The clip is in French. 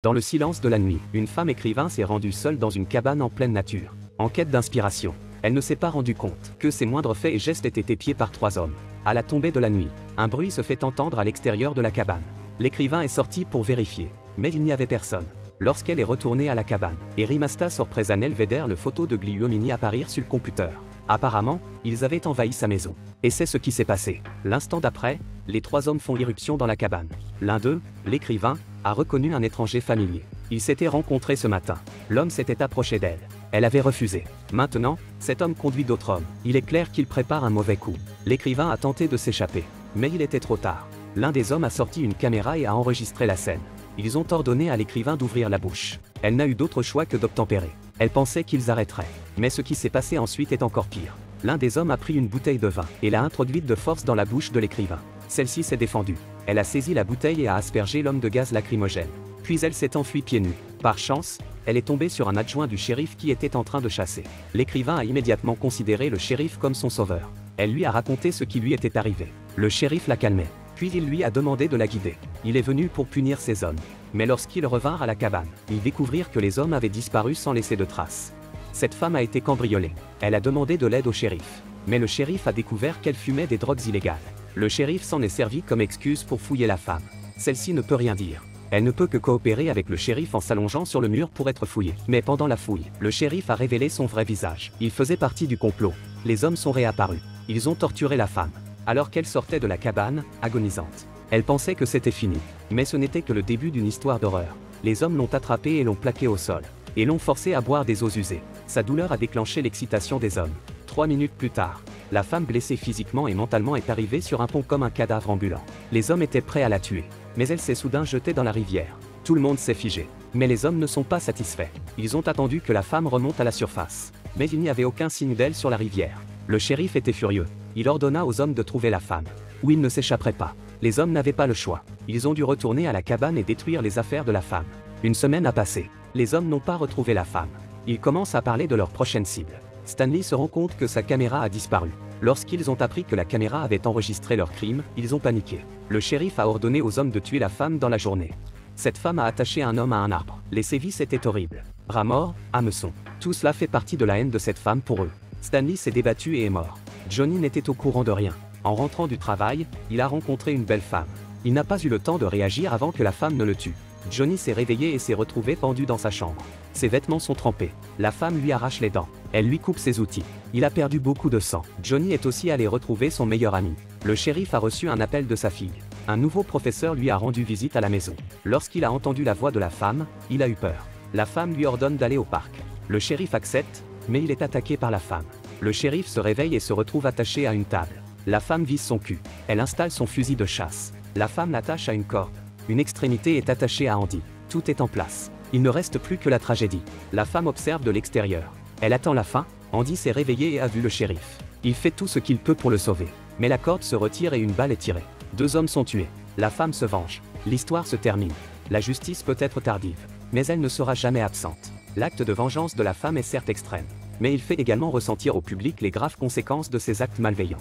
Dans le silence de la nuit, une femme écrivain s'est rendue seule dans une cabane en pleine nature, en quête d'inspiration. Elle ne s'est pas rendue compte que ses moindres faits et gestes étaient épiés par 3 hommes. À la tombée de la nuit, un bruit se fait entendre à l'extérieur de la cabane. L'écrivain est sorti pour vérifier, mais il n'y avait personne. Lorsqu'elle est retournée à la cabane, Erimasta sorpresanel veder le photo de Gliomini apparaître sur le computer. Apparemment, ils avaient envahi sa maison. Et c'est ce qui s'est passé. L'instant d'après, les 3 hommes font irruption dans la cabane. L'un d'eux, l'écrivain, a reconnu un étranger familier. Ils s'étaient rencontrés ce matin. L'homme s'était approché d'elle. Elle avait refusé. Maintenant, cet homme conduit d'autres hommes. Il est clair qu'il prépare un mauvais coup. L'écrivain a tenté de s'échapper. Mais il était trop tard. L'un des hommes a sorti une caméra et a enregistré la scène. Ils ont ordonné à l'écrivain d'ouvrir la bouche. Elle n'a eu d'autre choix que d'obtempérer. Elle pensait qu'ils arrêteraient. Mais ce qui s'est passé ensuite est encore pire. L'un des hommes a pris une bouteille de vin et l'a introduite de force dans la bouche de l'écrivain. Celle-ci s'est défendue. Elle a saisi la bouteille et a aspergé l'homme de gaz lacrymogène. Puis elle s'est enfuie pieds nus. Par chance, elle est tombée sur un adjoint du shérif qui était en train de chasser. L'écrivain a immédiatement considéré le shérif comme son sauveur. Elle lui a raconté ce qui lui était arrivé. Le shérif la calmait. Puis il lui a demandé de la guider. Il est venu pour punir ces hommes. Mais lorsqu'ils revinrent à la cabane, ils découvrirent que les hommes avaient disparu sans laisser de traces. Cette femme a été cambriolée. Elle a demandé de l'aide au shérif. Mais le shérif a découvert qu'elle fumait des drogues illégales. Le shérif s'en est servi comme excuse pour fouiller la femme. Celle-ci ne peut rien dire. Elle ne peut que coopérer avec le shérif en s'allongeant sur le mur pour être fouillée. Mais pendant la fouille, le shérif a révélé son vrai visage. Il faisait partie du complot. Les hommes sont réapparus. Ils ont torturé la femme. Alors qu'elle sortait de la cabane, agonisante. Elle pensait que c'était fini. Mais ce n'était que le début d'une histoire d'horreur. Les hommes l'ont attrapée et l'ont plaquée au sol. Et l'ont forcée à boire des eaux usées. Sa douleur a déclenché l'excitation des hommes. 3 minutes plus tard, la femme blessée physiquement et mentalement est arrivée sur un pont comme un cadavre ambulant. Les hommes étaient prêts à la tuer. Mais elle s'est soudain jetée dans la rivière. Tout le monde s'est figé. Mais les hommes ne sont pas satisfaits. Ils ont attendu que la femme remonte à la surface. Mais il n'y avait aucun signe d'elle sur la rivière. Le shérif était furieux. Il ordonna aux hommes de trouver la femme. Ou ils ne s'échapperaient pas. Les hommes n'avaient pas le choix. Ils ont dû retourner à la cabane et détruire les affaires de la femme. Une semaine a passé. Les hommes n'ont pas retrouvé la femme. Ils commencent à parler de leur prochaine cible. Stanley se rend compte que sa caméra a disparu. Lorsqu'ils ont appris que la caméra avait enregistré leur crime, ils ont paniqué. Le shérif a ordonné aux hommes de tuer la femme dans la journée. Cette femme a attaché un homme à un arbre. Les sévices étaient horribles. Bras morts, hameçons. Tout cela fait partie de la haine de cette femme pour eux. Stanley s'est débattu et est mort. Johnny n'était au courant de rien. En rentrant du travail, il a rencontré une belle femme. Il n'a pas eu le temps de réagir avant que la femme ne le tue. Johnny s'est réveillé et s'est retrouvé pendu dans sa chambre. Ses vêtements sont trempés. La femme lui arrache les dents. Elle lui coupe ses outils. Il a perdu beaucoup de sang. Johnny est aussi allé retrouver son meilleur ami. Le shérif a reçu un appel de sa fille. Un nouveau professeur lui a rendu visite à la maison. Lorsqu'il a entendu la voix de la femme, il a eu peur. La femme lui ordonne d'aller au parc. Le shérif accepte, mais il est attaqué par la femme. Le shérif se réveille et se retrouve attaché à une table. La femme vise son cul. Elle installe son fusil de chasse. La femme l'attache à une corde. Une extrémité est attachée à Andy. Tout est en place. Il ne reste plus que la tragédie. La femme observe de l'extérieur. Elle attend la fin. Andy s'est réveillé et a vu le shérif. Il fait tout ce qu'il peut pour le sauver. Mais la corde se retire et une balle est tirée. 2 hommes sont tués. La femme se venge. L'histoire se termine. La justice peut être tardive. Mais elle ne sera jamais absente. L'acte de vengeance de la femme est certes extrême. Mais il fait également ressentir au public les graves conséquences de ses actes malveillants.